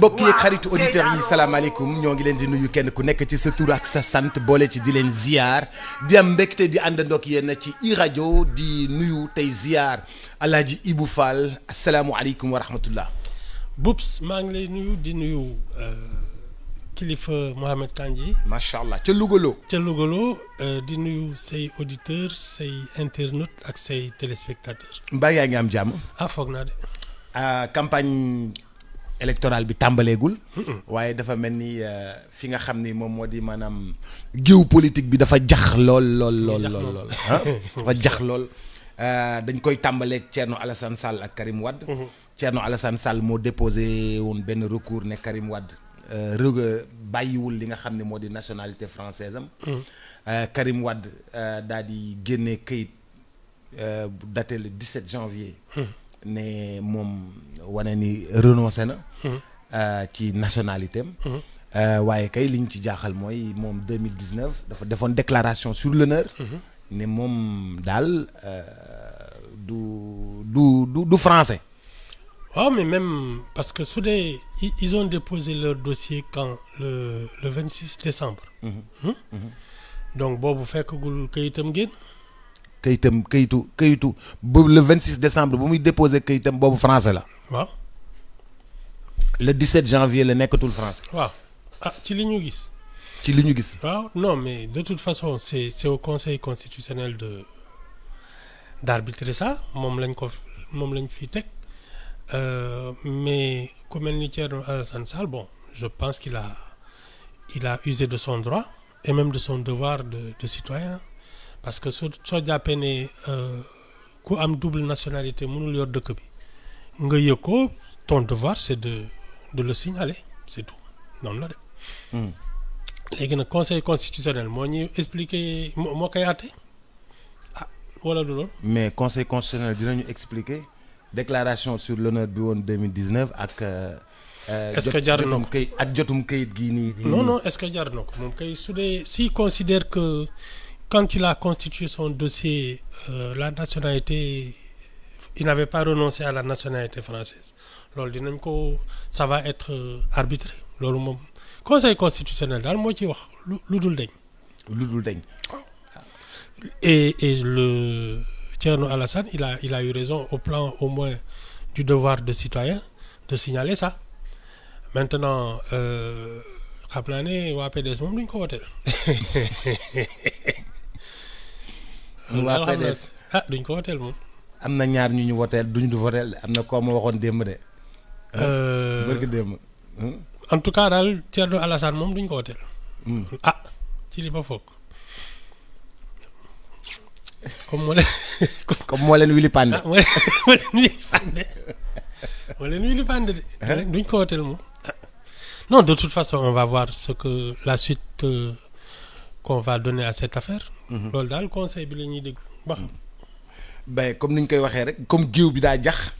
mbokk yeeg xaritu auditeurs yi salaamaaleykum ñoo ngi leen di nuyu kenn ku nekk ci sa tur ak sa sant boole ci di leen ziar di am mbégte di àndandoog yéen ci iRadio di nuyu tey ziar Alaaji Ibou Fall asalaamualeykum wa rahmatullah. Boubs maa ngi lay nuyu di nuyu kilifa Mohamed Kandji. macha allah ca Louga ca Louga di nuyu say auditeurs say internautes ak say téléspectateurs. mbaa yaa ngi am jàmm. foog naa de. campagne électorale bi tàmbaleegul. waaye dafa mel ni fi nga xam ni moom moo di maanaam géopolitique bi dafa jax lool. dafa jax lool. dañ koy tàmbaleeg Thierno Alassane Sall ak Karim Wade. Thierno Alassane Sall moo déposé woon benn recours ne Karim Wade bàyyiwul li nga xam ne moo di nationalité française am. Karim Wade daal di génne këyit daté le 17 janvier. ne moom wane ni renoncé na. ci nationalité am. waaye kay liñ ci jaaxal mooy moom 2019 dafa defoon déclaration sur l'honneur. ne moom daal du français. waaw mais même parce que su dee ils ont déposé leur dossier quand le 26 décembre. donc boobu fekkagul kayitam génn. kayitu ba le 26 décembre bu muy déposé kayitam boobu français la. waaw. le 17 janvier la nekkatul français. waaw ci li ñu gis. waaw non mais de toute façon c'est au conseil constitutionnel d'arbitrer ça moom lañ fi teg mais ku mel ni Thierno Alassane Sall bon je pense qu'il a usé de son droit et même de son devoir de citoyen parce que soo jàppee ne ku am double nationalité mënul yor dëkk bi nga yëg ko ton devoir c'est de le signaler c'est tout noonu la de. léegi nag conseil constitutionnel moo ñuy expliquer moo koy àtte wala du loolu. mais conseil constitutionnel dinañu expliquer déclaration sur l'honneur bi woon 2019 ak. est-ce que jar na ko ak jotum kayit gii nii. non est-ce que jar na ko moom kay su dee s'il considère que quand il a constitué son dossier la nationalité il n'avait pas renoncé à la nationalité française loolu dinañ ko ça va être arbitré loolu moom. conseil constitutionnel daal moo ci wax lu dul dañ. et le Thierno Alassane il a eu raison au plan au moins du devoir de citoyen de signaler ça maintenant xam naa ne waa PDS moom duñ ko woteel. waa PDS duñ ko woteel moom. am na ñaar ñu woteel duñ du woteel am na koo ma waxoon démb de. bërki démb. en tout cas daal Thierno Alassane moom duñ ko woteel. ci li ma foog. comme moo leen wili pande. moo leen wili pande de. duñ ko woteel moom. non de toute façon on va voir la suite qu'on va donner à cette affaire. loolu daal conseil bi la ñuy dégg ba. ben comme ni ñu koy waxee rek comme géew bi daa jax.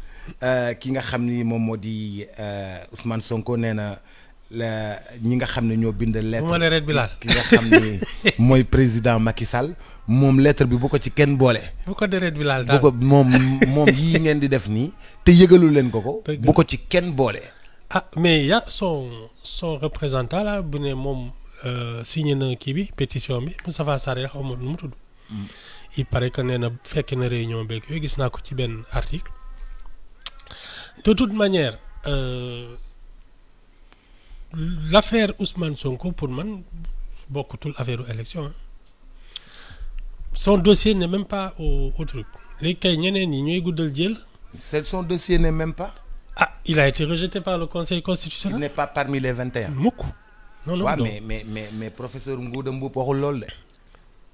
ki nga xam ni moom moo di Ousmane Sonko nee na ñi nga xam ne ñoo bind lettre bi laal ki nga xam ni mooy président Macky Sall moom lettre bi bu ko ci kenn boole. bu ko deret bi laal daal bu ko moom yii ngeen di def nii te yëgalu leen ko. bu ko ci kenn boole. mais y a son représentant là bu ne moom signé na kii bi pétition bi Moustapha Sarr xaw ma nu mu tudd. il paraît que nee na fekk na réunion beeg yooyu gis naa ko ci benn article. de toute manière l'affaire Ousmane Sonko pour man bokkutul affaire élection son dossier n'est même pas au truc léegi kay ñeneen ñi ñooy guddal jël. son dossier n'est même pas. il a été rejeté par le conseil constitutionnel. il n'est pas parmi les 21. mukk non waaw mais professeur Ngouda Mboup waxul loolu de.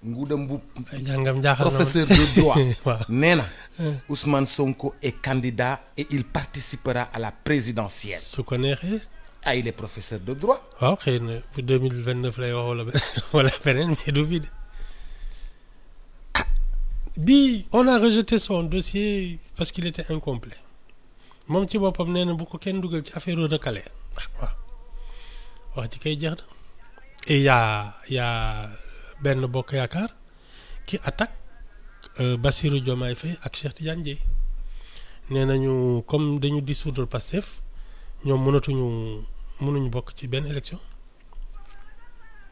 Ngouda Mboup jàngam jaaxal professeur de droit nee na Ousmane Sonko est candidat et il participera à la présidentielle. su ko neexee. il est professeur de droit. waaw xëy na pour 2029 lay wax wala beneen mais du bi de bii on a rejeté son dossier parce qu'il était incomplet moom ci boppam nee na bu ko kenn dugal ci affaire recalé waaw wax ci kay jeex na et y a benn bokk yaakaar qui attaque Bassirou Diomaye Faye ak Cheikh Tidiane Dièye nee nañu comme dañu dissoudre Pastef ñoom mënatuñu mënuñu bokk ci benn élection.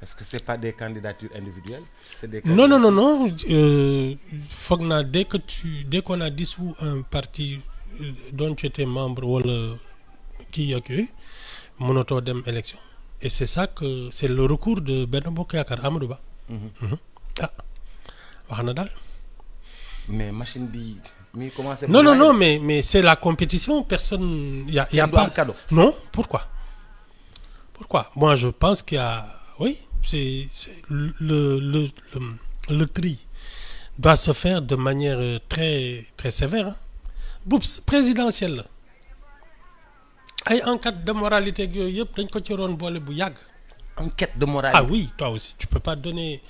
Parce que c'est pas des candidatures individuelles, c'est des Non, non, candidatures... non, non. Foog naa dès qu'on a dissous un parti dont tu étais membre wala kii ak yooyu mënatoo dem élection. Et c'est ça que c'est le recours de Benno Bokk Yaakaar Amadou Ba. Ah wax na daal. Mais machine bi mi commencé. Non, non, non, mais c'est la compétition. Personne, y a Kenn du pas. am cadeau. Non, pourquoi? Pourquoi? Moi, je pense qu'il y a, oui, c'est le tri doit se faire de manière très très sévère. Hein. Boups présidentielle la ay enquête de moralité ak yooyu yëpp dañ ko ci roon boole bu yàgg. Enquête de moralité. Ah oui, toi aussi, tu peux pas donner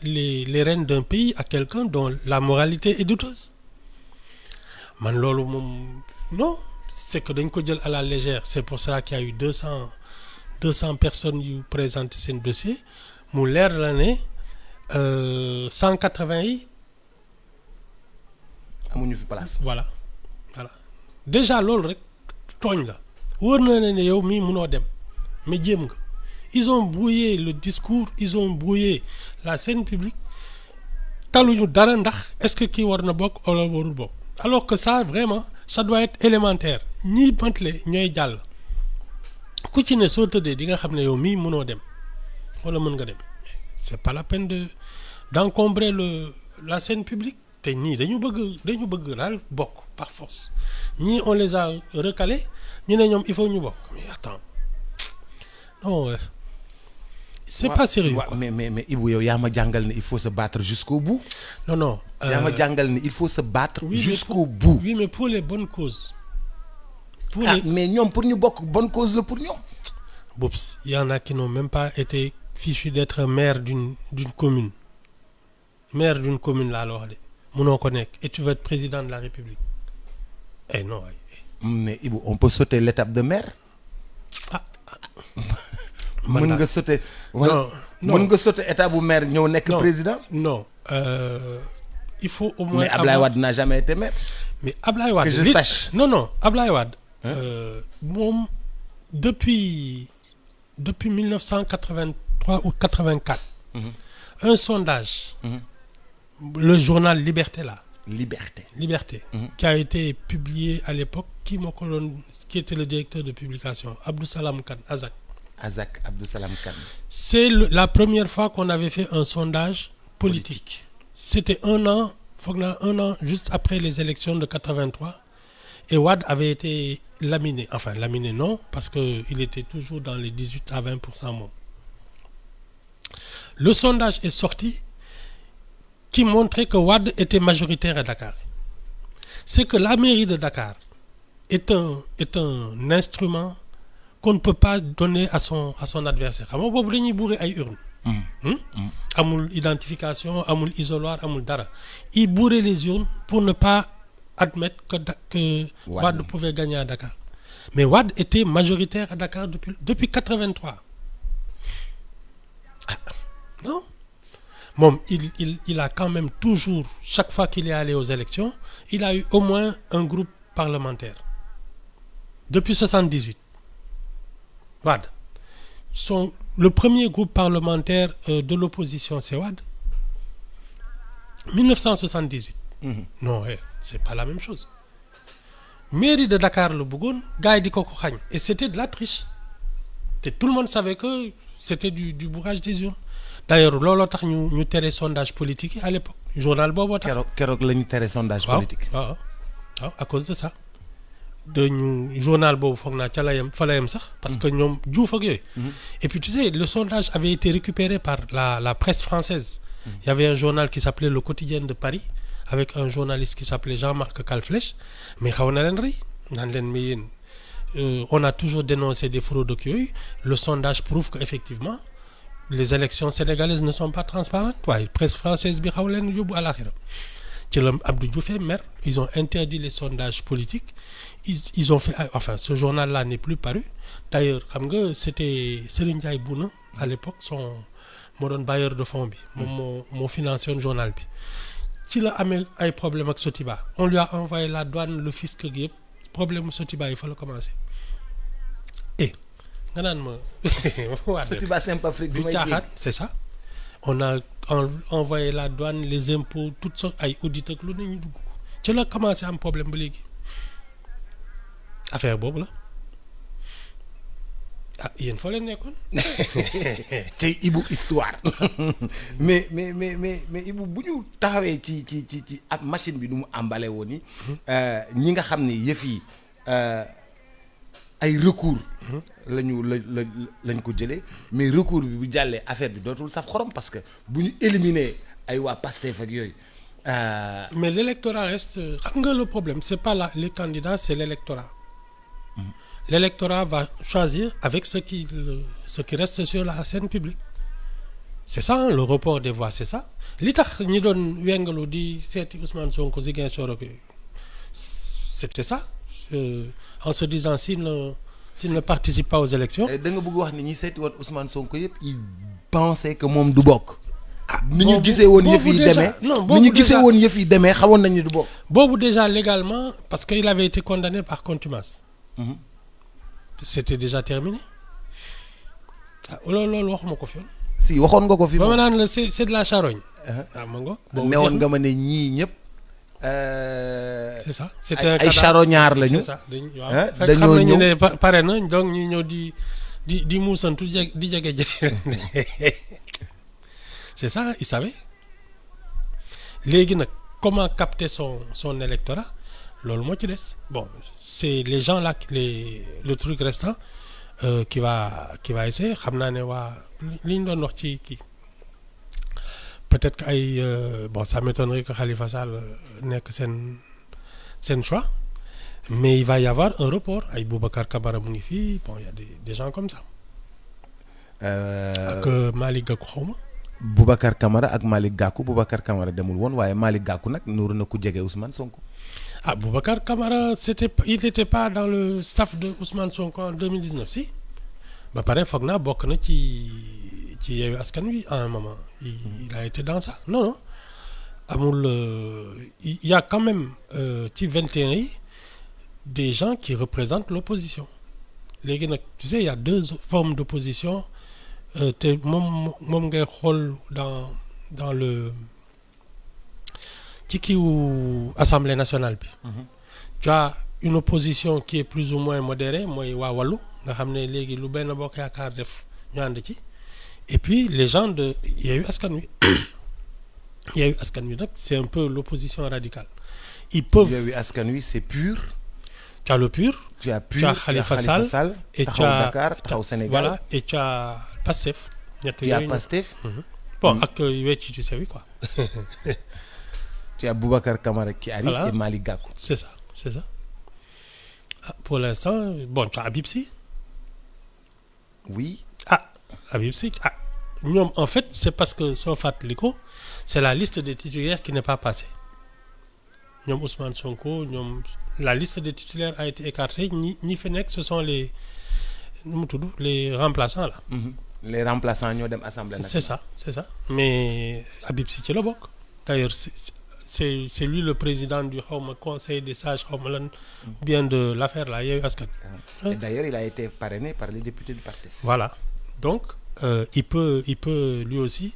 les rênes d'un pays à quelqu'un dont la moralité est douteuse. Man loolu moom non, c'est que dañ ko jël à la légère. C'est pour ça qu'il y a eu 200 personnes yu présenté seen dossier mu leer la ne 180 yi. amuñu fi place. Voilà déjà loolu rek tooñ la wóor na ne yow mii munoo dem mais jéem nga. Ils ont brouillé le discours, ils ont brouillé la scène publique taluñu dara ndax est-ce que kii war na bokk wala warul bokk alors que ça vraiment ça doit être élémentaire ñi mantle ñooy jàll ku ci ne soo tëddee di nga xam ne yow mii mënoo dem wala mën nga dem c'est pas la peine d'encombrer la scène publique te ñii dañu bëgg daal bokk par force ñii on les a recalés ñu ne ñoom il faut ñu bokk mais attends non c'est pas sérieux quoi. mais Ibou yow yaa ma jàngal ne il faut se battre jusqu'au bout. Non. yaa ma jàngal ne il faut se battre. Oui, jusqu'au bout. Oui, mais pour les bonnes causes. Mais ñoom pour ñu bokk bonne cause la pour ñoom. Boups, il y en a qui n'ont même pas été fichus d'être maire d'une commune. Maire d'une commune laa la wax de mënoo ko nekk et tu veux être président de la République. Eh non. Mais Ibou on peut sauter l'étape de maire. mën nga sauter. non mën nga sauter état bu maire ñëw nekk président. Non il faut au moins. Mais Ablaye Wade n'a jamais été maire. Mais Ablaye Wade que je sache. Non Ablaye Wade. Moom depuis 1983 ou 84. Un sondage. Le journal Liberté là. Liberté. Qui a été publié à l'époque qui était le directeur de publication Abdou Salam Kane Azak Abdou Salam Kane. C'est la première fois qu'on avait fait un sondage politique. C'était un an juste après les élections de 83 et Wade avait été laminé. Enfin laminé non parce que il était toujours dans les 18 à 20% moom. Le sondage est sorti qui montrait que Wade était majoritaire à Dakar. C'est que la mairie de Dakar est un instrument qu'on ne peut pas donner à son adversaire. Xam nga boobu dañuy bourrer ay urnes. Amul identification, amul isoloir, amul dara. Ils bourraient les urnes pour ne pas admettre que Wade pouvait gagner à Dakar. Mais Wade était majoritaire à Dakar depuis 83. Non. Moom il a quand même toujours, chaque fois qu'il est allé aux élections, il a eu au moins un groupe parlementaire. Depuis 78. Wade. Le premier groupe parlementaire de l'opposition, c'est Wade. 1978. Non, c'est pas la même chose. Mairie de Dakar le bëggoon gars yi di ko xañ et c'était de la triche. Et tout le monde savait que c'était du bourrage des urnes. D'ailleurs looloo tax ñu tere sondage politique yi à l'époque journal booboo tax. keroog la ñu tere sondage politique. waaw à cause de ça. ñu journal boobu foog naa fa la yem sax. parce que ñoom Diouf ak yooyu. Et puis tu sais le sondage avait été récupéré par la presse française. Il y avait un journal qui s'appelait Le Quotidien de Paris avec un journaliste qui s'appelait Jean-Marc Calflèche mais xaw na leen rëy naan leen mais yéen on a toujours dénoncé des fraudes ak yooyu le sondage prouve que effectivement les élections sénégalaises ne sont pas transparentes waaye presse française bi xaw leen yóbbu àlaxira ci la Abdou Diouf maire ils ont interdit les sondages politiques ils ont fait enfin ce journal là n'est plus paru d'ailleurs xam nga c'était Serigne Ndiaye Bouna à l'époque moo doon bailleur de fonds bi moom moo financé woon journal bi ci la amee ay problème ak Sotiba on lui a envoyé la douane le fisc gi yëpp problème mu Sotiba yi fa la commencé nga naan ma waa Sotiba Simpafric du caaxaan c'est ça. On a envoyé la douane les impôts toutes sortes ay auditeurs ak lu ne ñu dugg ko ci la commencé am problème ba léegi affaire boobu la ah yéen foo leen nekkoon. tey Ibou histoire mais Ibou bu ñu taxawee ci ak machine bi nu mu emballé woon ni ñi nga xam ne yëf yi ay recours lañ ko jëlee mais recours bi bu jàllee affaire bi dootul saf xorom parce que bu ñu éliminer ay waa Pastef ak yooyu. Mais l'électorat reste xam nga le problème c'est pas là les candidats c'est l'électorat. L'électorat va choisir avec ce qui reste sur la scène publique. C'est ça hein, le report des voix c'est ça li tax ñi doon wengalu di seeti Ousmane Sonko Ziguinchor ak c'était ça en se disant s'il ne participe pas aux élections. da nga bëgg wax ni ñi seeti woon Ousmane Sonko yëpp ils pensaient que moom du bokk. ni ñu gisee woon yëf yi demee ni ñu gisee woon yëf yi demee xamoon nañu du bokk. boobu déjà légalement parce qu'il avait été condamné par contumace. C'était déjà terminé. ah loolu waxuma ko fi. si waxoon nga ko fi. ba ma naan la c'est de la charogne. ah ma nga boobu newoon nga ma ne ñii ñëpp. c'est ça c'était ay charognard lañu. c'est ça dañoo xam nañu ne pare na donc ñu ñëw di muusantu di jege. C'est ça il savait léegi nag comment capter son électorat loolu moo ci des bon c'est les gens là le truc restant qui va essayer xam naa ne waa li ñu doon wax ci kii peut-être que ay bon ça m'étonnerait que Khalifa Sall nekk seen choix mais il va y avoir un report ay Boubacar Camara mu ngi fii bon il y a des gens comme ça. ak Malick Gakou xaw ma. Boubacar Camara ak Malick Gakou Boubacar Camara demul woon waaye Malick Gakou nag nuuru na ku jege Ousmane Sonko. Ah Boubacar Camara il n'était pas dans le staff de Ousmane Sonko en 2019 si ba pare foog naa bokk na ci Yewwi Askan Wi à un moment il a été dans ça non amul il y a quand même ci 21 yi des gens qui représentent l'opposition léegi nag tu sais il y a deux formes d'opposition te moom ngay xool dans le ci kiiwu Assemblée nationale bi. Tu as une opposition qui est plus ou moins modérée mooy waa Wallu nga xam ne léegi lu benn bokk yaakaar def ñu ànd ci et puis les gens de Yewwi Askan Wi Yewwi Askan Wi nag c'est un peu l'opposition radicale. Ils peuvent Yewwi Askan Wi c'est PUR. Tu as le PUR. Tu as PUR, tu as Khalifa Sall et tu as Dakar Taxawu Sénégal. Voilà et tu as Pastef. Tu as Pastef. Bon ak Wecci tu sais quoi. Tu as Boubacar Camara qui arrive voilà. Et Malick Gakou. C'est ça. Ah, pour l'instant, bon, tu as Habib Sy. Oui. Ah, Habib Sy. Ah, ñoom en fait, c'est parce que soo fàttaliku c'est la liste des titulaires qui n'est pas passée. ñoom Ousmane Sonko ñoom la liste des titulaires a été écartée ñi fi nekk ce sont les nu mu tudd les remplaçants là. Les remplaçants ñoo dem assemblée nationale. C'est ça. Mais Habib Sy ci la bokk. D'ailleurs c'est lui le président du xawma conseil des sages xawma lan bien de l'affaire là Yewwi Askan. Et d'ailleurs il a été parrainé par les députés du Pastef. Voilà. Donc il peut lui aussi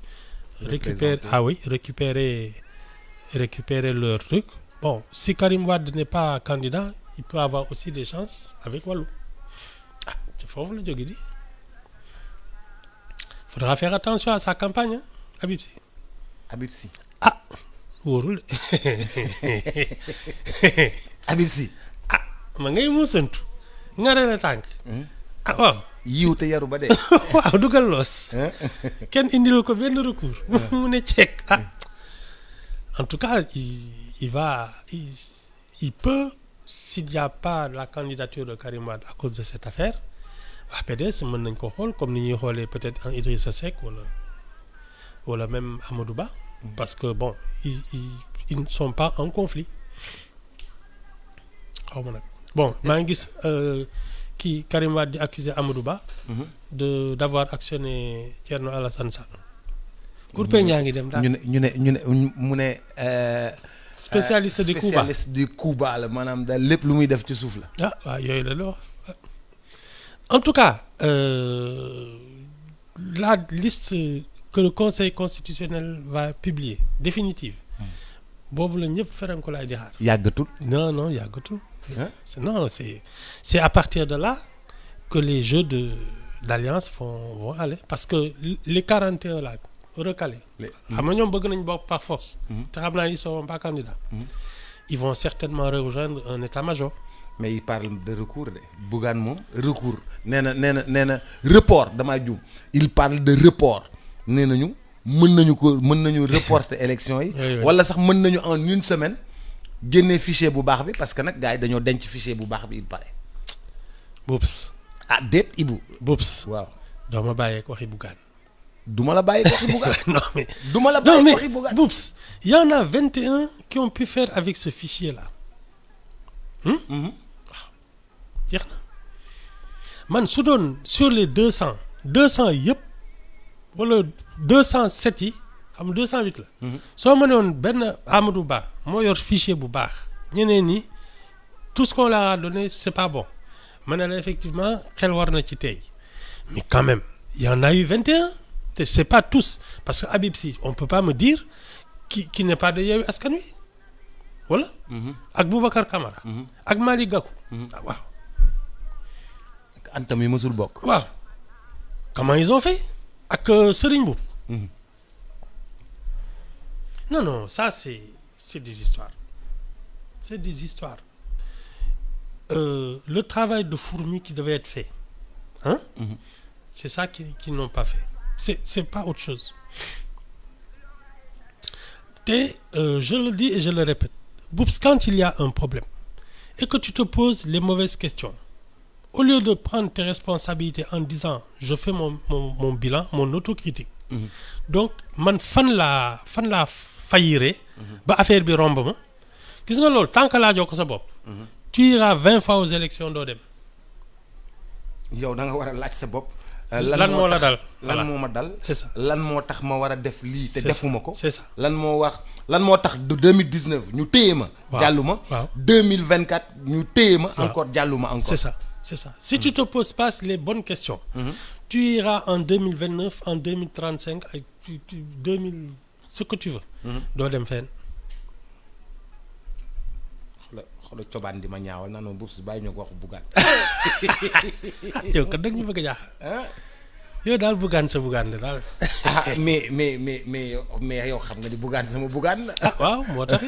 récupérer leur truc. Bon, si Karim Wade n'est pas candidat, il peut avoir aussi des chances avec Wallu. Ah, c'est foofu la jóge di. Faudra faire attention à sa campagne hein, Habib Sy. Habib Sy. Ah, wóorul. Habib Sy. Ah, ma ngay muusantu. Ngare la tànk. Ah waaw. yiw te yaru ba dee. waaw dugal loos. kenn indil ko benn recours. mu ne ceek ah. En tout cas il peut s'il n'y a pas la candidature de Karim Wade à cause de cette affaire waa PDS mën nañ ko xool comme ni ñuy xoolee peut-être un Idrissa Seck wala même Amadou Ba parce que bon ils ne sont pas en conflit xaw ma nag bon maa ngi gis kii Karim Wade di accuser Amadou Ba d'avoir actionné Thierno Alassane Sall Cour ñaa ngi dem daal ñu ne mu ne spécialiste du coup bas la maanaam daal lépp lu muy def ci suuf la. ah waaw yooyu la wax en tout cas la liste que le Conseil constitutionnel va publier définitive boobu la ñëpp ferenko laay di xaar. yàggatul. non yàggatul. Hein? Non, c'est à partir de là que les jeux d'alliance vont aller. Parce que les 41 là, recalés, xam nga ñoom bëgg nañ bokk par force. te xam naa ils sont pas candidats. Ils vont certainement rejoindre un état-major. mais il parle de recours de Bougane moom recours nee na report damaa juum il parle de report nee nañu mën nañu reporter élection yi. Oui. wala sax mën nañu en une semaine génnee fichier bu baax bi parce que nag gars yi dañoo denc fichier bu baax bi il paraît. Boops. ah déet Ibou. Boops. waaw doo ma bàyyeeg waxi Bougane. duma la bàyyi waxi Bougane. non mais duma la non bàyyi mais waxi Bougane. Boops. Il y en a 21 qui ont pu faire avec ce fichier là. jeex na man su doon sur les 200 yëpp wala 207 yi xam nga 208 la. soo ma ne woon benn Amadou Ba moo yor fichier bu baax ñeneen ñi tout ce qu'on leur a donné c'est pas bon ma ne la effectivement xel war na ci tey mais quand même il y en a eu 21 te c'est pas tous parce que Habib Sy on peut pas me dire qui n'est pas de Yewwi Askan Wi wala. ak Boubacar Camara. ak Malick Gakou. waaw. Anta mi mësul bokk. waaw comment ils ont fait ak Serigne Mboup. non ça c'est des histoires le travail de fourmi qui devait être fait c'est ça qu'ils n'ont pas fait c'est pas autre chose je le dis et je le répète Boups, quand il y a un problème et que tu te poses les mauvaises questions au lieu de prendre tes responsabilités en disant je fais mon bilan mon autocritique donc man fan laa fayiré ba affaire bi romb ma gis nga loolu tant que laajoo ko sa bopp tu iras 20 fois aux élections doo dem yow da nga war a laaj sa bopp lan moo la dal lan moo ma dal c'est ça lan moo tax ma war a def lii te defuma ko c'est ça lan moo tax de 2019 ñu téye ma jàlluma 2024 ñu téye ma encore jàlluma encore c'est ça si tu te poses pas les bonnes questions tu iras en 2029 en 2035 ak 2000 ce que tu veux doo dem fenn xoolal cobaan di ma ñaawal naa noonu Boups bàyyi ñu ko wax Bougane yow kat dag ñu bëgg a jaaxal yow daal Bougane sa Bougane la daal mais yow xam nga di Bougane sama Bougane la waaw moo tax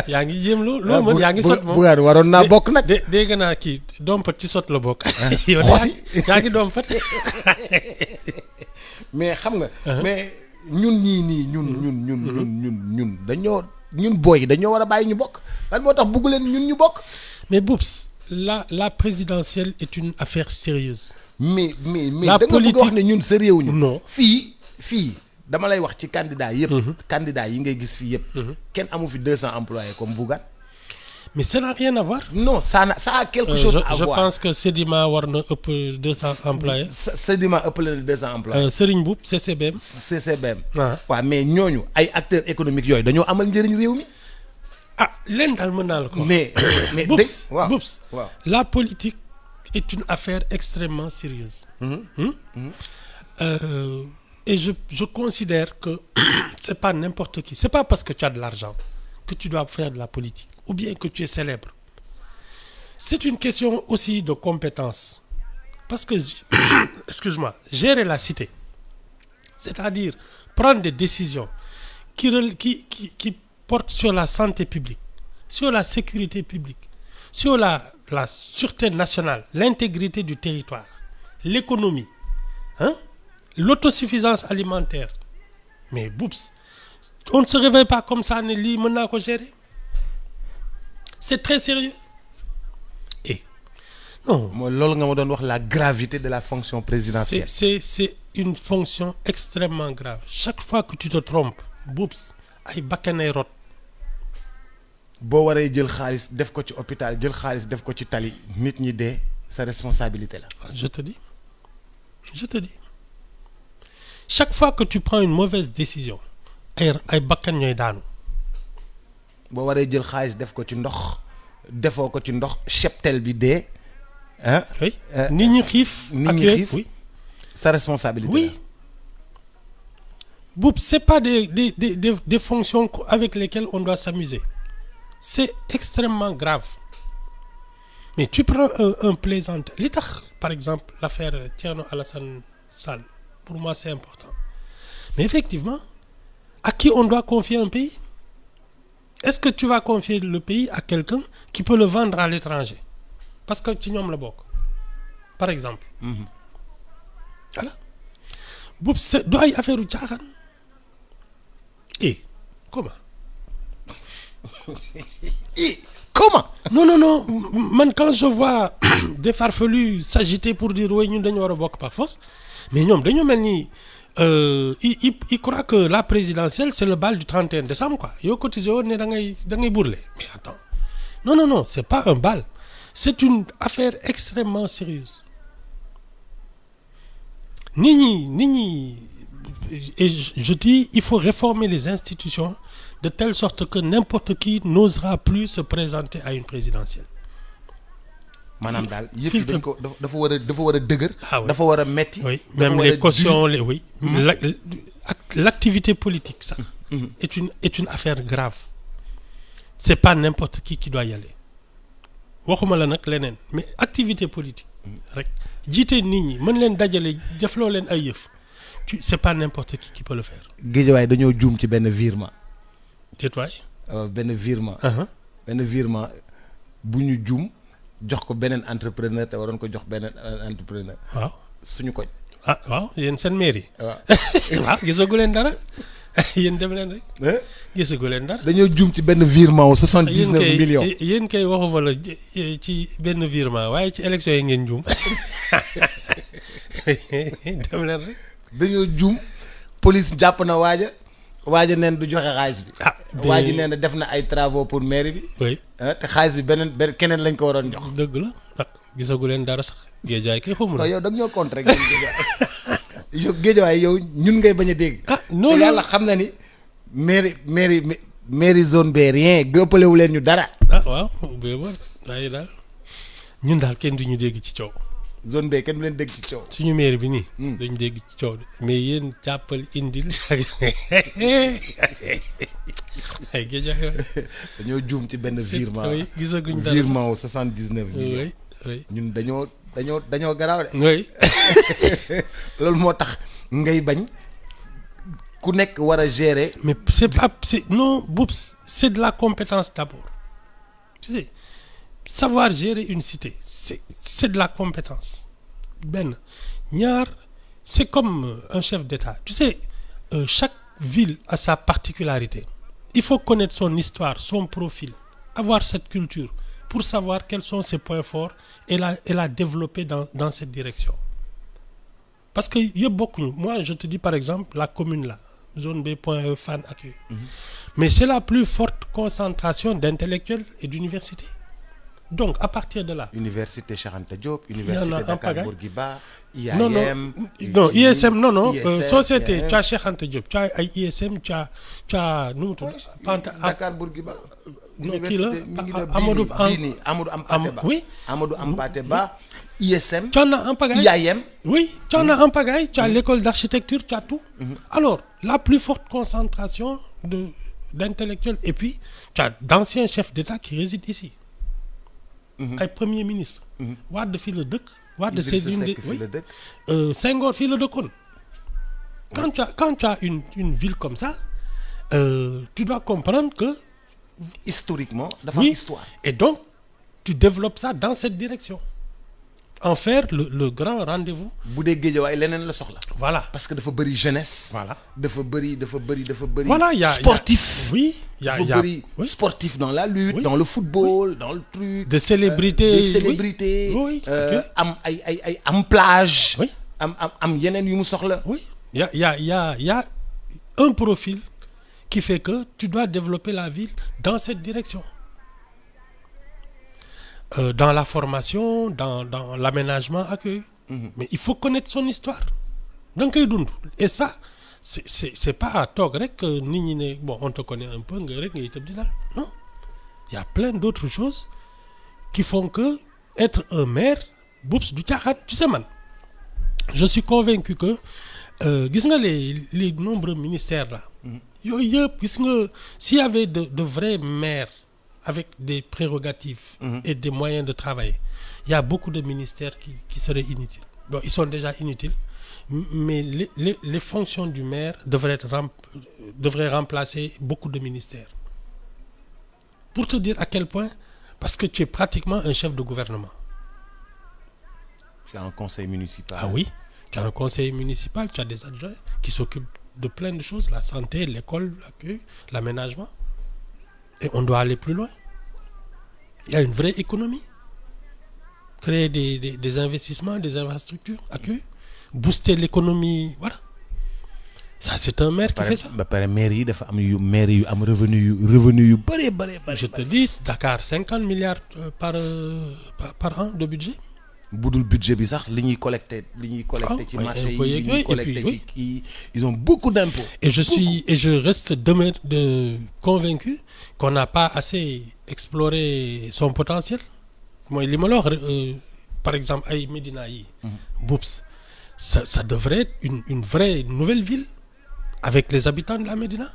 yaa ngi jéem loolu mën yaa ngi sot moom Bougane waroon naa bokk nag dégg naa kii dompat ci sot la bokk yow xosi yaa ngi dompat mais xam nga mais ñun ñii nii ñun ñun booy yi dañoo war a bàyyi ñu bokk lan moo tax bugg leen ñun ñu bokk mais Boups la présidentielle est une affaire sérieuse mais la da nga bëgg wax ne ñun sérieux wuñu non fii dama lay wax ci candidat yëpp candidat yi ngay gis fii yëpp kenn amu fi 200 employés comme Bougane mais ça n'a rien à voir non ça a quelque chose à voir je pense que Sedima war na ëpp 200 employés Sedima ëpp la 200 employés Serigne Mboup CCBM waaw mais ñooñu ay acteurs économiques yooyu dañoo amal njëriñ réew mi leen daal mën naa la ko mais Boups waaw Boups la politique est une affaire extrêmement sérieuse et je considère que c'est pas n'importe qui c'est pas parce que tu as de l'argent que tu dois faire de la politique ou bien que tu es célèbre c'est une question aussi de compétence parce que excuse-moi gérer la cité c'est-à-dire prendre des décisions qui portent sur la santé publique sur la sécurité publique sur la sûreté nationale l'intégrité du territoire l'économie l'autosuffisance alimentaire mais Boups on ne se réveille pas comme ça ne lii mën naa ko gérer c'est très sérieux et non mooy loolu nga ma doon wax la gravité de la fonction présidentielle c'est une fonction extrêmement grave chaque fois que tu te trompes Boups ay bakkanay rot boo waree jël xaalis def ko ci hôpital jël xaalis def ko ci tali nit ñi dee sa responsabilité la je te dis chaque fois que tu prends une mauvaise décision ay bakkan ñooy daanu boo waree jël xaalis def ko ci ndox defoo ko ci ndox cheptel bi dee oui nit ñi xiif nit ñi xiif oui sa responsabilité. Oui. Boub, c'est pas des fonctions avec lesquelles on doit s'amuser. C'est extrêmement grave. Mais tu prends un plaisanteur. Li tax, par exemple, l'affaire Thierno Alassane Sall, pour moi, c'est important. Mais effectivement, à qui on doit confier un pays? Est-ce que tu vas confier le pays à quelqu'un qui peut le vendre à l'étranger? Parce que ci ñoom la bokk. Par exemple. Voilà. Boub, c'est du ay affaire u caaxaan. Comment? Comment? Non. Man, quand je vois des farfelus s'agiter pour dire oui, ñun dañu war a bokk par force, mais ñoom dañu mel ni ils croient que la présidentielle c'est le bal du 31 décembre quoi. Yow cotisé woon ne da ngay bourler. Mais attends. Non, c'est pas un bal. C'est une affaire extrêmement sérieuse. Nit ñi et je dis il faut réformer les institutions de telle sorte que n'importe qui n'osera plus se présenter à une présidentielle. maanaam daal yëpp yi dañ ko dafa war a dëgër. dafa war a metti. Oui, même les cautions oui. L'activité politique ça. est une affaire grave. C'est pas n'importe qui doit y aller. waxuma la nag leneen mais activité politique. rek jiite nit ñi mën leen dajale jëfloo leen ay yëf. C'est pas n'importe qui peut le faire. Guédiawaye dañoo juum ci benn virement. Détoy. benn virement. benn virement bu ñu juum jox ko beneen entrepreneur te waroon ko jox beneen entrepreneur. waaw suñu koñ. waaw yéen seen mairie. waaw waaw gisagu leen dara yéen dem leen rek. gisagu leen dara. dañoo juum ci benn virement wu 79 millions. yéen kay waxuma la ci benn virement waaye ci élection yi ngeen juum dem leen rek. dañoo juum police jàpp na waaja neen du joxe xaalis bi. waa ji nee na def na ay travaux pour mairie bi. oui te xaalis bi beneen keneen lañ ko waroon jox. dëgg la gisagu leen dara sax Guédiawaye kay xamul. yow da nga ñoo contre rek yow Guédiawaye yow ñun ngay bañ a dégg. non te yàlla xam na ni mairie zone B rien gëppalewu leen ñu dara. waaw boobu waaye daal ñun daal kenn du ñu dégg ci coow. zone B kenn du leen dégg ci coow. suñu mairie bi nii. dañu dégg ci coow de mais yéen jàppal indil ay Guédiawaye. dañoo juum ci benn virement. oui gisaguñ dara virement wu 79 millions. oui ñun dañoo garaaw de. oui. loolu moo tax ngay bañ ku nekk war a gérer. mais non Boubs c'est de la compétence d'abord. Tu sais savoir gérer une cité c'est de la compétence. benn ñaar c'est comme un chef d'État. Tu sais chaque ville a sa particularité. Il faut connaître son histoire, son profil, avoir cette culture pour savoir quels sont ses points forts et la développer dans cette direction. Parce que yëpp bokkuñu. Moi je te dis par exemple la commune là zone B.E Fann ak yooyu. Mais c'est la plus forte concentration d'intellectuels et d'universités. Donc à partir de là. Université Cheikh Anta Diop. Université Dakar Bourguiba. IAM. Non ISM non. Société tu as Cheikh Anta Diop tu as ay ISM tu as nu mu tudd. Dakar Bourguiba. non kii la Amadou Hampâté Bâ. oui Amadou Hampâté Bâ. ISM. Tu en as en pagaille. IAM. Oui, tu en as en pagaille. Tu as l'école d'architecture, tu as tout. Alors, la plus forte concentration d'intellectuels. Et puis, tu as d'anciens chefs d'État qui résident ici. Ay premier ministre. Wade fii la dëkk. Wade c'est une des. Oui. Senghor fii la dëkkoon. Quand tu as une ville comme ça, tu dois comprendre que. Historiquement, dafa am histoire. Et donc, tu développes ça dans cette direction. En faire le grand rendez-vous. bu dee Guédiawaye leneen la soxla. Voilà parce que dafa bëri jeunesse. Voilà dafa bëri. Voilà il y a sportif. Oui dafa bëri sportif dans la lutte. dans le football dans le truc. de célébrités. oui am ay am plage. oui am yeneen yu mu soxla. oui il y a un profil qui fait que tu dois développer la ville dans cette direction. Dans la formation, dans l'aménagement accueil. Mais il faut connaître son histoire. Donc, et ça, c'est pas toog rek que nit ñi ne bon on te connaît un peu nga rek ngay tëb di dal. Non, il y a plein d'autres choses qui font que être un maire Boubs du caaxaan. Tu sais man je suis convaincu que gis nga les nombreux ministères là. yooyu yëpp gis nga s'il y avait de vrais maires avec des prérogatives. Et des moyens de travailler, il y a beaucoup de ministères qui seraient inutiles. Bon, ils sont déjà inutiles, mais les fonctions du maire devraient remplacer beaucoup de ministères. Pour te dire à quel point, parce que tu es pratiquement un chef de gouvernement. Tu as un conseil municipal. Ah oui, tu as un conseil municipal, tu as des adjoints qui s'occupent de plein de choses, la santé, l'école, l'accueil, l'aménagement. Et on doit aller plus loin. Il y a une vraie économie. Créer des investissements, des infrastructures, accueil, booster l'économie, voilà. Ça, c'est un maire qui fait ça. Ba pare maire yi dafa am maire yu am revenu yu bëree bëri. Je te dis, Dakar, 50 milliards par an de budget. budul budget bi sax li ñuy collecté ci marché yi li ñuy collecté ci kii ils ont beaucoup d'impôts. Et je reste convaincu qu'on n'a pas assez exploré son potentiel. Mooy li ma la wax par exemple ay Médina yi. Boubs ça devrait être une vraie nouvelle ville avec les habitants de la Médina.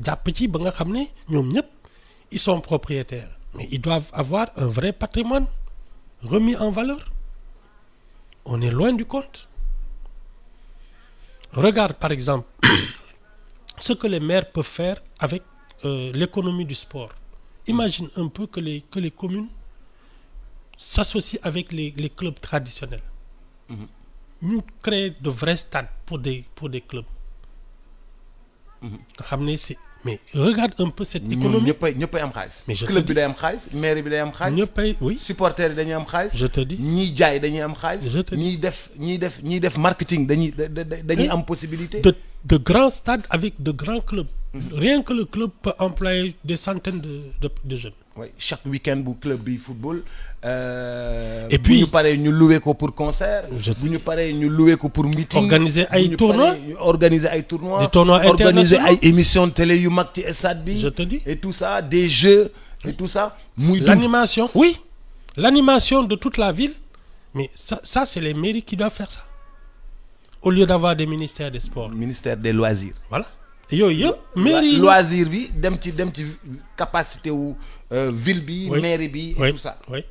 jàpp ci ba nga xam ne ñoom ñëpp ils sont propriétaires mais ils doivent avoir un vrai patrimoine remis en valeur. On est loin du compte. Regarde par exemple ce que les maires peuvent faire avec l'économie du sport. Imagine un peu que les communes s'associent avec les clubs traditionnels. Ñu créer de vrais stades pour des clubs. nga xam ne c'est mais regarde un peu cette économie. ñëppay am xaalis. mais je club bi day am xaalis maire bi day am xaalis. ñëppay oui. supporters yi dañuy am xaalis. je te dis ñiy jaay dañuy am xaalis. je te dis ñiy def marketing dañuy am possibilité. de grands stades avec de grands clubs. Rien que le club peut employer des centaines de jeunes. Oui, chaque week-end bu club bi football. Et puis bu ñu paree ñu loué ko pour concert. bu ñu paree ñu loué ko pour meeting. organiser ay tournois organiser ay tournois. des tournois organiser internationaux. ay émissions télé yu mag ci stade bi. je te dis et tout ça des jeux et tout ça. muy l'animation oui l'animation de toute la ville mais ça c'est les mairies qui doivent faire ça au lieu d'avoir des ministères des sports. ministère des loisirs. voilà. yooyu yëpp mairie loisir bi dem ci capacité wu ville bi. oui. mairie bi et oui. tout ça. oui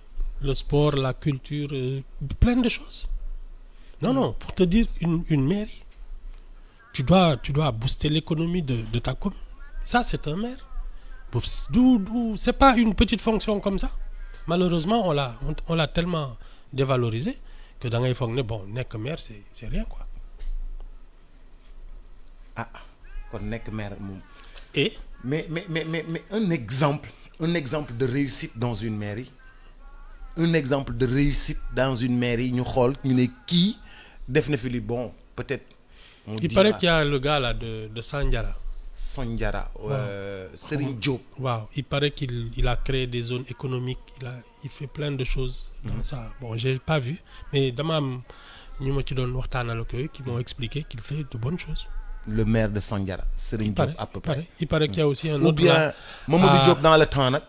le sport la culture plein de choses. non pour te dire une mairie tu dois booster l'économie de ta commune. Ça c'est un maire. C'est pas une petite fonction comme ça. Malheureusement on l'a tellement dévalorisé que da ngay foog ne bon nekk maire c'est rien quoi. Ah. kon nekk maire moom. Et mais un exemple de réussite dans une mairie ñu xool ñu ne kii def na fi li bon peut-être. il paraît qu'il y a le gars là de Sandiara. Serigne Diop. waaw il paraît qu'il a créé des zones économiques il fait plein de choses dans ça. Bon j'ai pas vu mais dama am ñu ma ci doon waxtaanal ak yooyu qui m'ont expliqué qu'il fait de bonnes choses. Le maire de Sandiara Serigne Diop à peu près. Il paraît qu'il y a aussi un ou autre bien Mamadou Diop dans le temps nag.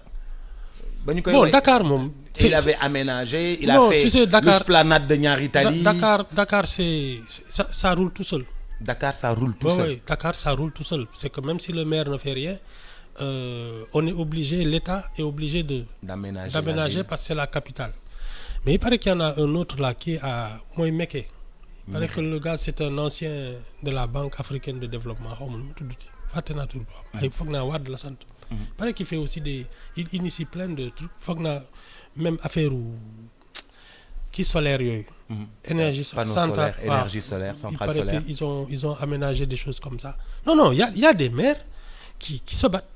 Bon Dakar moom. il avait aménagé. Il a fait tu sais, Dakar, l'esplanade de Niary Tally. Dakar ça roule tout seul. Dakar ça roule tout seul. Oui, Dakar ça roule tout seul. C'est que même si le maire ne fait rien, on est obligé, l'État est obligé d'aménager parce que c'est la capitale. Mais il paraît qu'il y en a un autre là qui est à Moïméké. Il paraît que le gars c'est un ancien de la Banque africaine de développement xaw ma nu mu tuddati fàtte naa tur bi ay foog naa Wade la sant. Il paraît qu'il fait aussi il initie plein de trucs foog naa même affaire kii solaire yooyu. énergie centrale énergie solaire centrale solaire. Il paraît que ils ont aménagé des choses comme ça. Non il y a des maires qui se battent.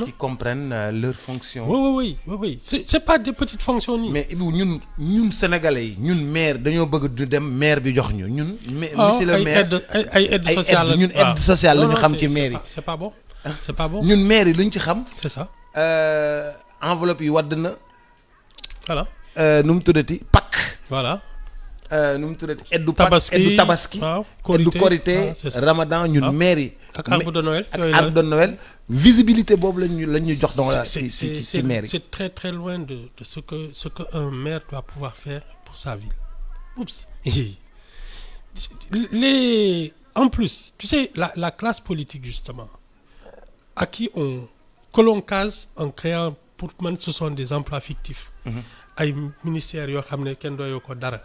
qui comprennent leur fonction. Oui. C'est pas des petites fonctions nii. mais ñun sénégalais yi ñun maire dañoo bëgg du dem maire bi jox ñu ñun. monsieur le maire ay aide sociale ñun aide sociale la ñu xam ci maire yi. c'est pas bon. C'est pas bon. ñun maire yi lu ñu ci xam. C'est ça. Enveloppe yi wadd na. Voilà. Nu mu tuddati Pâques. Voilà. Nu mu tuddati eddu Pâques eddu Tabaski. waaw eddu Korité Ramadan ñun maire yi. ak arbre de Noël. ak arbre de Noël visibilité boobu lañu jox dans la ci maire yi. C'est très très loin de ce que un maire doit pouvoir faire pour sa ville. Oups. En plus, tu sais, la classe politique, justement, à qui que l'on case en créant, pour moi, ce sont des emplois fictifs. Ay ministères yoo xam ne kenn doyoo ko dara.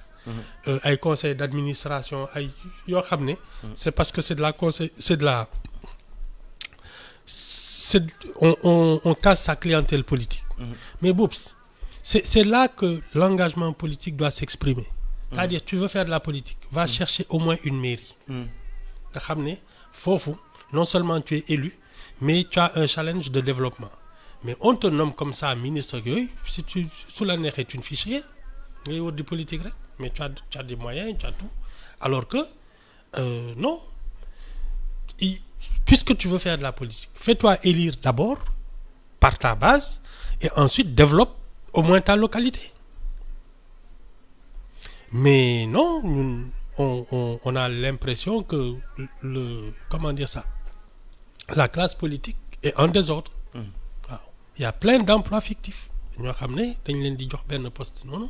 Ay conseil d'administration ay yoo xam ne. C'est parce que on casse sa clientèle politique. Mais Boubs, c'est là que l'engagement politique doit s'exprimer. C'est-à-dire, tu veux faire de la politique, va chercher au moins une mairie. Nga xam ne foofu non seulement tu es élu, mais tu as un challenge de développement. Mais on te nomme comme ça ministre yooyu si tu su la neexee tu ne fiches rien ngay wër di politique rek mais tu as des moyens, tu as tout. Alors que non, puisque tu veux faire de la politique, fais-toi élire d'abord par ta base et ensuite développe au moins ta localité. Mais non, ñun on a l'impression que comment dire ça, la classe politique est en désordre. Waaw, il y a plein d'emplois fictifs ñoo xam ne dañ leen di jox benn poste noonu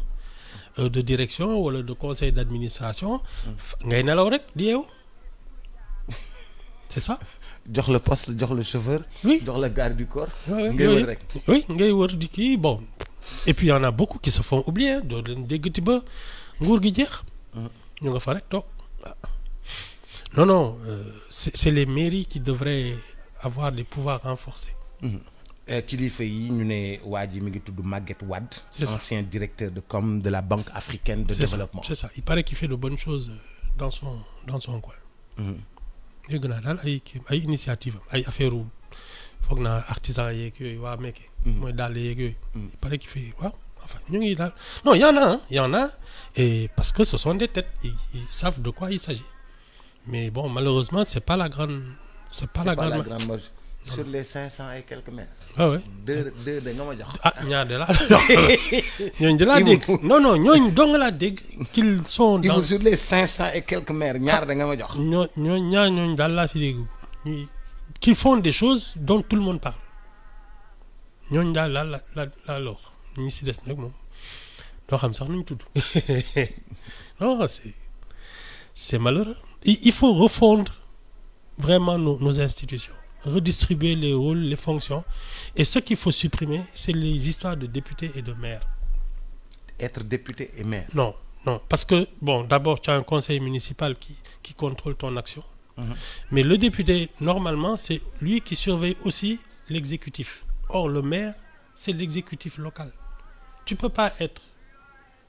de direction wala de conseil d'administration. ngay nelaw rek di yeewu. C'est ça. jox le poste jox le chauffeur. Oui, jox le garde du corps. ngay wër rek. Oui, ngay wër di kii bon. Et puis il y en a beaucoup qui se font oublier doo leen déggati ba nguur gi jeex. ñu nga fa rek toog. Non, c'est les mairies qui devraient avoir des pouvoirs renforcés. kilifa yi ñu ne waa ji mi ngi tudd Maguette Wade. Ancien directeur de com de la Banque africaine de développement. C'est ça. Il paraît qu'il fait de bonnes choses dans son coin. dégg naa daal ay initiative am ay affaire foog naa artisan yeeg yooyu waa Mekke. mooy daal yeeg yooyu. Il paraît qu'il fait waaw enfin ñu ngi daal non y en a et parce que ce sont des têtes ils savent de quoi il s'agit. Mais bon, malheureusement, c'est pas la grande marge. Sur les 500 et quelques maires. Ah ouais. deux de nga ma jox. Ah ñaar de la ñooñu de laa dégg. Non ñooñu dong laa dégg qu'ils sont dans sur les 500 et quelques maires ñaar de nga ma jox. ñooñu daal laa fi dégg ñuy qui font des choses dont tout le monde parle. ñooñu daal la wax ñi si des nag moom doo xam sax nu ñu tudd. Non, c'est malheureux. Il faut refondre vraiment nos institutions, redistribuer les rôles, les fonctions. Et ce qu'il faut supprimer, c'est les histoires de députés et de maires. Être député et maire. Non, parce que, bon, d'abord, tu as un conseil municipal qui contrôle ton action. Mais le député, normalement, c'est lui qui surveille aussi l'exécutif. Or, le maire, c'est l'exécutif local. Tu ne peux pas être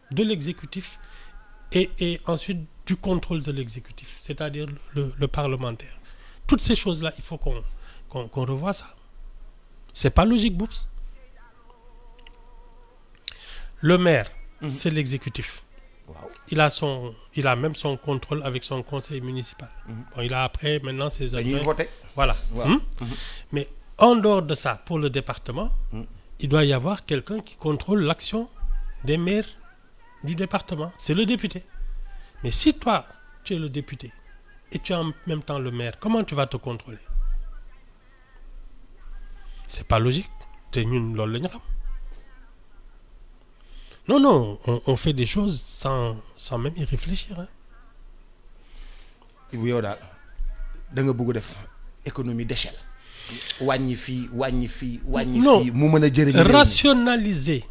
de l'exécutif et ensuite du contrôle de l'exécutif, c'est-à-dire le parlementaire. Toutes ces choses-là, il faut qu'on revoie ça. C'est pas logique, Boubs. Le maire, c'est l'exécutif. Wow. Il a même son contrôle avec son conseil municipal. Bon, il a après, maintenant, ses adjoints. Voilà. Wow. Mais en dehors de ça, pour le département, il doit y avoir quelqu'un qui contrôle l'action des maires du département. C'est le député. Mais si toi, tu es le député et tu es en même temps le maire, comment tu vas te contrôler? C'est pas logique. Non, on fait des choses sans même y réfléchir. Hein. yow daal da nga bëgg def économie d'échelle. wàññi fii mu mën a jëriñ. Rationaliser.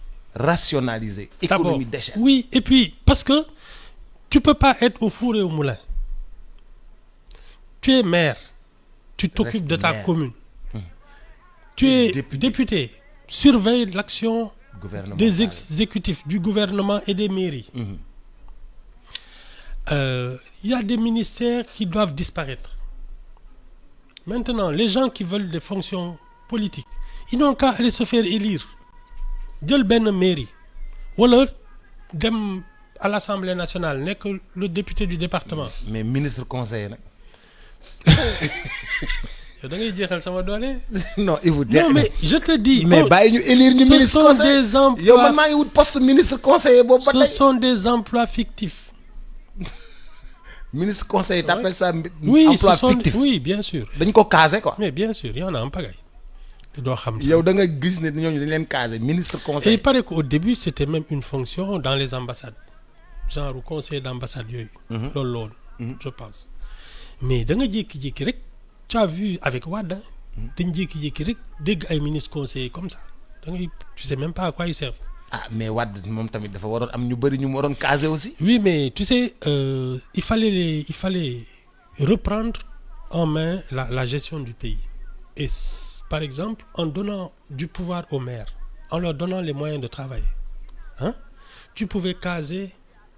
Économie d'échelle. Oui, et puis parce que tu peux pas être au four et au moulin. Tu es maire, tu t'occupes de ta commune. Tu es député, surveille l'action des exécutifs, du gouvernement et des mairies. Y a des ministères qui doivent disparaître. Maintenant, les gens qui veulent des fonctions politiques, ils n'ont qu'à aller se faire élire. Jël benn mairie wala dem à l'Assemblée nationale nekk le député du département. Mais ministre conseiller nag. da ngay jeexal sama doole. Non mais je te dis. mais bàyyi ñu élire ñu ministre conseiller. Ce sont des emplois. yow man maa ngi wut poste ministre conseiller boobu ba tey. Ce sont des emplois fictifs. Ministre conseiller t'appelles ça emploi fictif. Oui, bien sûr. dañ ko caser quoi. Mais bien sûr, il y en a en pagaille. doo xam yow da nga gis ne ñooñu dañ leen caser ministre conseiller. Et il paraît qu'au début c'était même une fonction dans les ambassades genre conseiller d'ambassade yooyu. loolu je pense. Mais da nga jékki-jékki rek tu as vu avec Wade dañ jékki-jékki rek dégg ay ministres conseillers comme ça da ngay tu sais même pas à quoi ils servent. ah mais Wade moom tamit dafa waroon am ñu bëri ñu mu waroon caser aussi. Oui, mais tu sais, il fallait reprendre en main la gestion du pays. Et par exemple, en donnant du pouvoir aux maires, en leur donnant les moyens de travailler, hein, tu pouvais caser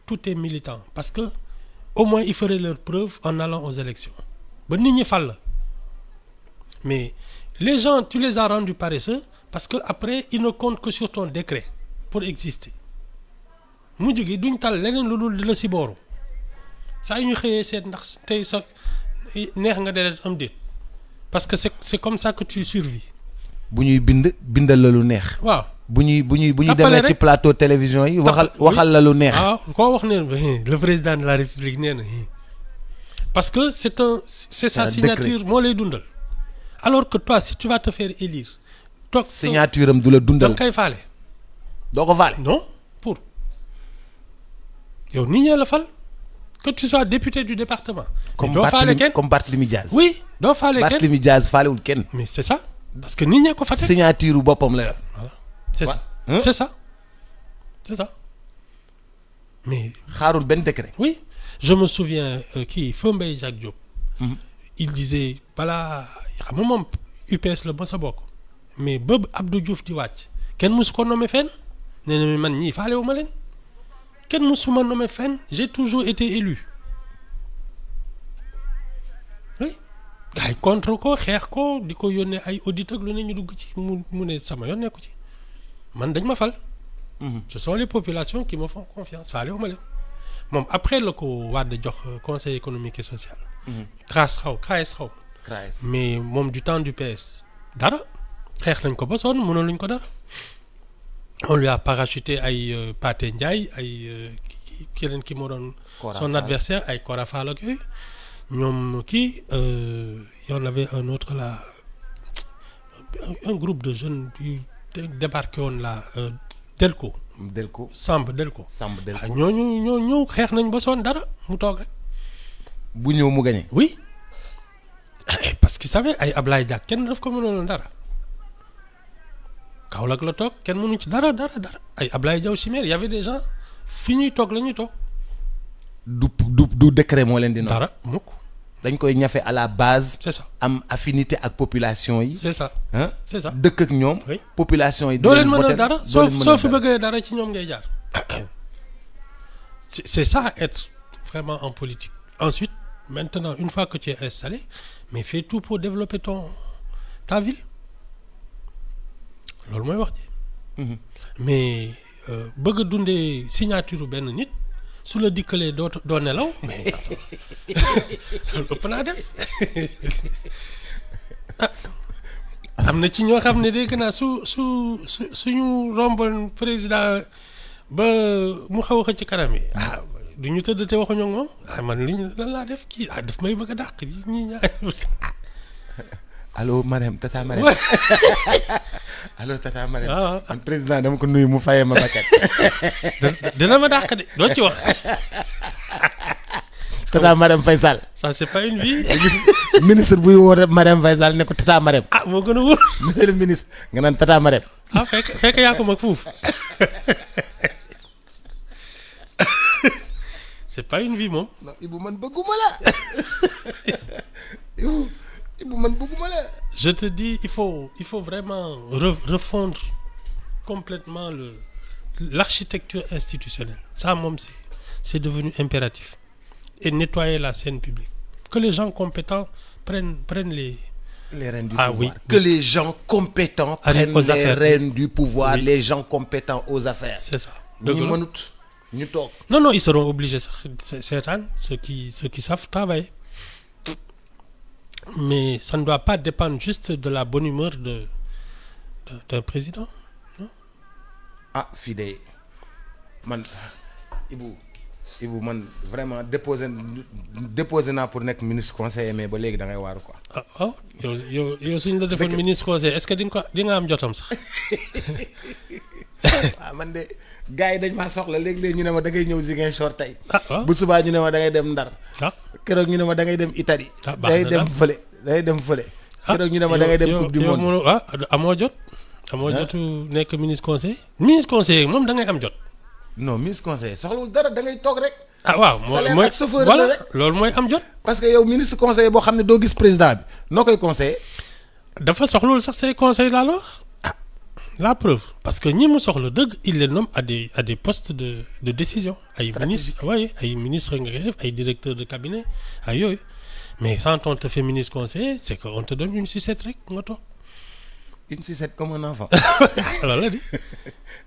tous tes militants. Parce que au moins, ils feraient leur preuve en allant aux élections. Ba nit ñi fal la. Mais les gens, tu les as rendus paresseux parce qu'après, ils ne comptent que sur ton décret pour exister. mujj gi duñ tal leneen lu dul di la si booru saa yu ñu xëyee seet ndax tey sa neex nga deret am déet parce que c'est comme ça que tu survis. bu ñuy bindal la lu neex. waaw bu ñuy demee ci plateau télévision yi. waxal la lu neex. waaw koo wax ne le président de la république nee na parce que c'est sa signature moo lay dundal. alors que toi si tu vas te faire élire. toog signature am du la dundal. da nga koy faale. doo ko faale. non pour. yow nit ñee la fal que tu sois député du département. comme Barthélémy Diaz. oui doo faale kenn Barthélémy Diaz faalewul kenn. mais c'est ça parce que nit ñee ko fa teg. signature boppam la yor. voilà c'est ça c'est ça c'est ça mais. xaarul benn décret. oui je me souviens Feu Mbaye Jacques Diop. il disait balaa xam nga moom UPS la ba sa bokk mais ba Abdou Diouf di wàcc kenn mësu ko nommé fenn nee na man ñii faalewu ma leen. kenn musuma nommé fenn j'ai toujours été élu oui gars yi contre ko xeex ko di ko yónnee ay audit ak lu ne ñu dugg ci mu ne sama yoon nekku ci man dañ ma fal. ce sont les populations qui me font confiance faalewu ma leen moom après la ko Wade jox conseil économique et social. CRAS xaw mais moom du temps du PS dara xeex nañ ko ba sonn mënaluñ ko dara. on lui a parachuté ay Pathé Ndiaye ay keneen ki moo doon son adversaire ay Cora Fall ak yooyu ñoom kii y en avait un autre là un groupe de jeunes yu débarqué woon là Delco Samb Delco ñooñu xeex nañ ba sonn dara mu toog rek bu ñëw mu gagné. oui parce que savait ay Ablaye Diack kenn daf ko mënoon dara Kaolack la toog kenn mënu ci dara ay Ablaye Diaw Chimère y avait des gens fi ñuy toog la ñuy toog. du décret moo leen di. dara mukk dañ koy ñafe à la base. c'est ça am affinité ak population yi. c'est ça c'est ça dëkk ak ñoom. oui population yi. doo leen mën a dara soo fi bëggee dara ci ñoom ngay jaar. c'est ça être vraiment en politique. Ensuite maintenant une fois que tu es installé mais fais tout pour développer ta ville. loolu mooy wax ji. mais bëgg a dundee signature benn nit su la dikkalee doo nelaw mais ëpp naa def am na ci ñoo xam ne dégg naa suñu romboon président ba mu xaw a xëcc ci kanam yi du ñu tëdd te waxuñu moom man lan laa def kii daf may bëgg a dàq ñi ñaar. allo Marème tata Marème allo tata Marème. man président dama ko nuyu mu fayee ma bakkat. dina ma dàq de doo ci wax. tata Marème Faye Sall. ça c'est pas une vie. ministre buy woote Marème Faye Sall ne ko tata Marème. moo gën a wóor. monsieur le ministre nga naan tata Marème. fekk yaa ko mag fuuf. c'est pas une vie moom. non Ibou man bëgguma la. Ibou man bëgguma la. je te dis il faut vraiment refondre complètement l'architecture institutionnelle. Ça moom c'est devenu impératif. Et nettoyer la scène publique. Que les gens compétents prennent les rênes du pouvoir. Oui. Que les gens compétents prennent les rênes du pouvoir. Oui. Les gens compétents aux affaires. C'est ça. ñu mënut ñu toog. Non, ils seront obligés sax seetaan ceux qui savent travailler. Mais ça ne doit pas dépendre juste de la bonne humeur d'un président. Non? Fii de man Ibou man vraiment déposé naa pour nekk ministre conseiller mais ba léegi da ngay waaru quoi. yow suñ la defoon ministre conseiller est-ce que di nga am jotam sax. man de gars yi dañ maa soxla léegi-léegi ñu ne ma da ngay ñëw Ziguinchor tey. waaw bu subaa ñu ne ma da ngay dem Ndar. keroog ñu ne ma da ngay dem Italie. Ah, baax day na dem daal. fële day dem fële. keroog ñu ne ma da ngay dem coupe du monde. amoo jot. amoo jotu nekk ministre conseiller. ministre conseiller moom da ngay am jot. non ministre conseiller soxlawul dara da ngay toog rek. ah waaw salaire mooy ak chauffeur voilà la rek. loolu mooy am jot. parce que yow ministre conseiller boo xam ne doo gis président bi noo koy conseiller. dafa soxlawul sax say conseil laa la wax ah la preuve parce que ñi mu soxla dëgg il les nomme à des postes de décision ay ministre waaye ay ministre nga koy def ay directeur de cabinet ay yooyu mais quand on te fait ministre conseiller c'est que on te donne une sucette rek nga toog. une sucette comme un enfant. loolu la di.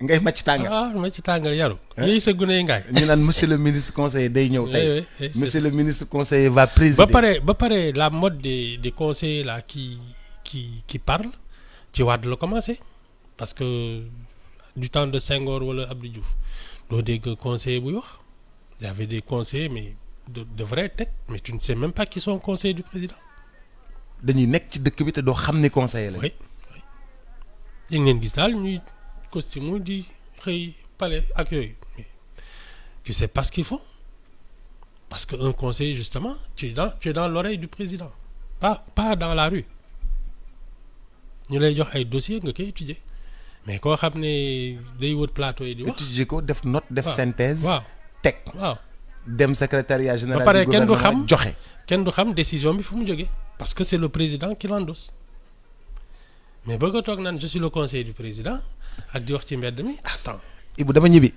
ngay màcc tàngal. ah ma ci tàngal yaru. yooyu sa gune yi ngaay. ñu naan monsieur le ministre conseiller day ñëw tey. oui, c'est monsieur le ministre conseiller va présider. ba pare la mode des conseillers là qui parlent ci Wade la commencé parce que du temps de Senghor wala Abdou Diouf doo dégg conseiller buy wax y avait des conseillers mais de vraies têtes mais tu ne sais même pas qui sont conseillers du président. dañuy nekk ci dëkk bi te doo xam ne conseiller la. oui oui di ngeen gis daal ñuy costume di xëy palais ak yooyu mais tu sais pas ce qu'il faut parce que un conseiller justement tu es dans l'oreille du président pas dans la rue. ñu lay jox ay dossiers nga koy étudier mais koo xam ne day wër plateau yi di wax. étudier ko def note def waaw synthèse. waaw teg waaw. dem secrétariat général ba pare du kenn du gouvernement xam joxe. kenn du xam décision bi fu mu jógee parce que c'est le président qui l'endosse mais bëgg a toog naan je suis le conseiller du président ak di wax ci mbedd mi attends. Ibou dama ñibbi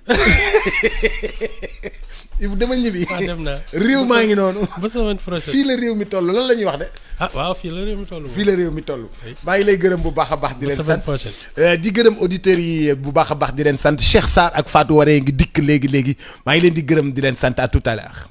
Ibou dama ñibbi. ah dem naa réew maa ngi noonu. ba semaine prochaine. fii la réew mi toll lan la ñuy wax de. ah waaw fii la réew mi toll. fii la réew mi toll. maa ngi lay gërëm bu baax a baax. di leen sant di gërëm auditeurs yi bu baax a baax di leen sant Cheikh Sarr ak Fatou Waré ngi dikk léegi maa ngi leen di gërëm di leen sant à tout à l'heure